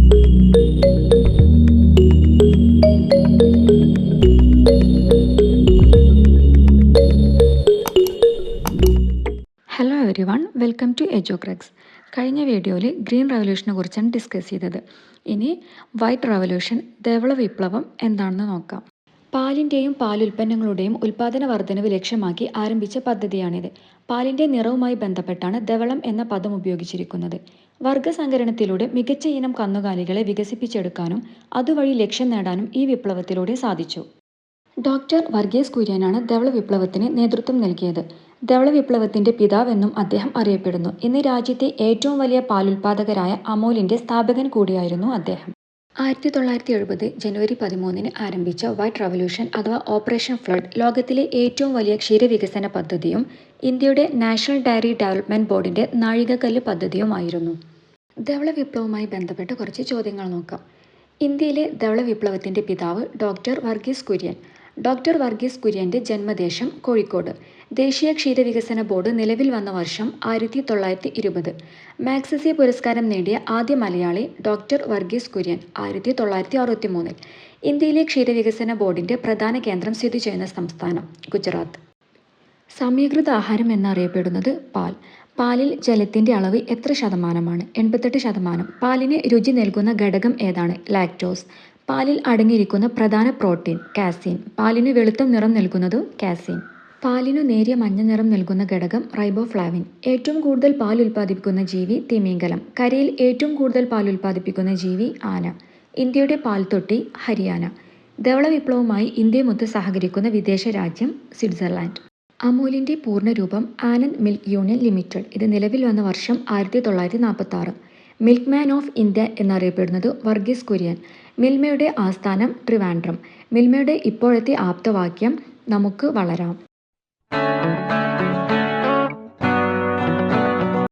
Hello everyone, welcome to എജോക്രക്സ്. കഴിഞ്ഞ വീഡിയോയിൽ ഗ്രീൻ റവല്യൂഷനെ കുറിച്ചാണ് ഡിസ്കസ് ചെയ്തത്. ഇനി വൈറ്റ് റവല്യൂഷൻ, ധവള വിപ്ലവം എന്താണെന്ന് നോക്കാം. പാലിൻ്റെയും പാലുൽപ്പന്നങ്ങളുടെയും ഉൽപ്പാദന വർധനവ് ലക്ഷ്യമാക്കി ആരംഭിച്ച പദ്ധതിയാണിത്. പാലിൻ്റെ നിറവുമായി ബന്ധപ്പെട്ടാണ് ധവളം എന്ന പദം ഉപയോഗിച്ചിരിക്കുന്നത്. വർഗ്ഗസങ്കരണത്തിലൂടെ മികച്ച ഇനം കന്നുകാലികളെ വികസിപ്പിച്ചെടുക്കാനും അതുവഴി ലക്ഷ്യം നേടാനും ഈ വിപ്ലവത്തിലൂടെ സാധിച്ചു. ഡോക്ടർ വർഗീസ് കുര്യനാണ് ധവള വിപ്ലവത്തിന് നേതൃത്വം നൽകിയത്. ധവള വിപ്ലവത്തിൻ്റെ പിതാവെന്നും അദ്ദേഹം അറിയപ്പെടുന്നു. ഇന്ന് രാജ്യത്തെ ഏറ്റവും വലിയ പാലുൽപാദകരായ അമൂലിൻ്റെ സ്ഥാപകൻ കൂടിയായിരുന്നു അദ്ദേഹം. 1970 ജനുവരി 13 ആരംഭിച്ച വൈറ്റ് റവല്യൂഷൻ അഥവാ ഓപ്പറേഷൻ ഫ്ലഡ് ലോകത്തിലെ ഏറ്റവും വലിയ ക്ഷീരവികസന പദ്ധതിയും ഇന്ത്യയുടെ നാഷണൽ ഡയറി ഡെവലപ്മെൻറ്റ് ബോർഡിൻ്റെ നാഴികക്കല്ല് പദ്ധതിയുമായിരുന്നു. ധവള വിപ്ലവവുമായി ബന്ധപ്പെട്ട് കുറച്ച് ചോദ്യങ്ങൾ നോക്കാം. ഇന്ത്യയിലെ ധവള വിപ്ലവത്തിൻ്റെ പിതാവ് ഡോക്ടർ വർഗീസ് കുര്യൻ. ഡോക്ടർ വർഗീസ് കുര്യൻ്റെ ജന്മദേശം കോഴിക്കോട്. ദേശീയ ക്ഷീരവികസന ബോർഡ് നിലവിൽ വന്ന വർഷം 1920. മാഗ്സസെ പുരസ്കാരം നേടിയ ആദ്യ മലയാളി ഡോക്ടർ വർഗീസ് കുര്യൻ 1963. ഇന്ത്യയിലെ ക്ഷീരവികസന ബോർഡിൻ്റെ പ്രധാന കേന്ദ്രം സ്ഥിതി ചെയ്യുന്ന സംസ്ഥാനം ഗുജറാത്ത്. സമീകൃത ആഹാരം എന്നറിയപ്പെടുന്നത് പാൽ. പാലിൽ ജലത്തിൻ്റെ അളവ് എത്ര ശതമാനമാണ്? 88%. പാലിന് രുചി നൽകുന്ന ഘടകം ഏതാണ്? ലാക്ടോസ്. പാലിൽ അടങ്ങിയിരിക്കുന്ന പ്രധാന പ്രോട്ടീൻ കാസീൻ. പാലിന് വെളുത്ത നിറം നൽകുന്നത് കാസീൻ. പാലിനു നേരിയ മഞ്ഞ നിറം നൽകുന്ന ഘടകം റൈബോഫ്ലാവിൻ. ഏറ്റവും കൂടുതൽ പാൽ ഉൽപ്പാദിപ്പിക്കുന്ന ജീവി തിമിംഗലം. കരയിൽ ഏറ്റവും കൂടുതൽ പാൽ ഉൽപ്പാദിപ്പിക്കുന്ന ജീവി ആന. ഇന്ത്യയുടെ പാൽത്തൊട്ടി ഹരിയാന. ധവള വിപ്ലവവുമായി ഇന്ത്യയുമൊത്ത് സഹകരിക്കുന്ന വിദേശ രാജ്യം സ്വിറ്റ്സർലാൻഡ്. അമൂലിൻ്റെ പൂർണ്ണരൂപം ആനന്ദ് മിൽക്ക് യൂണിയൻ ലിമിറ്റഡ്. ഇത് നിലവിൽ വന്ന വർഷം 1946. മിൽക്ക് മാൻ ഓഫ് ഇന്ത്യ എന്നറിയപ്പെടുന്നത് വർഗീസ് കുര്യൻ. മിൽമയുടെ ആസ്ഥാനം ട്രിവാൻഡ്രം. മിൽമയുടെ ഇപ്പോഴത്തെ ആപ്തവാക്യം നമുക്ക് വളരാം.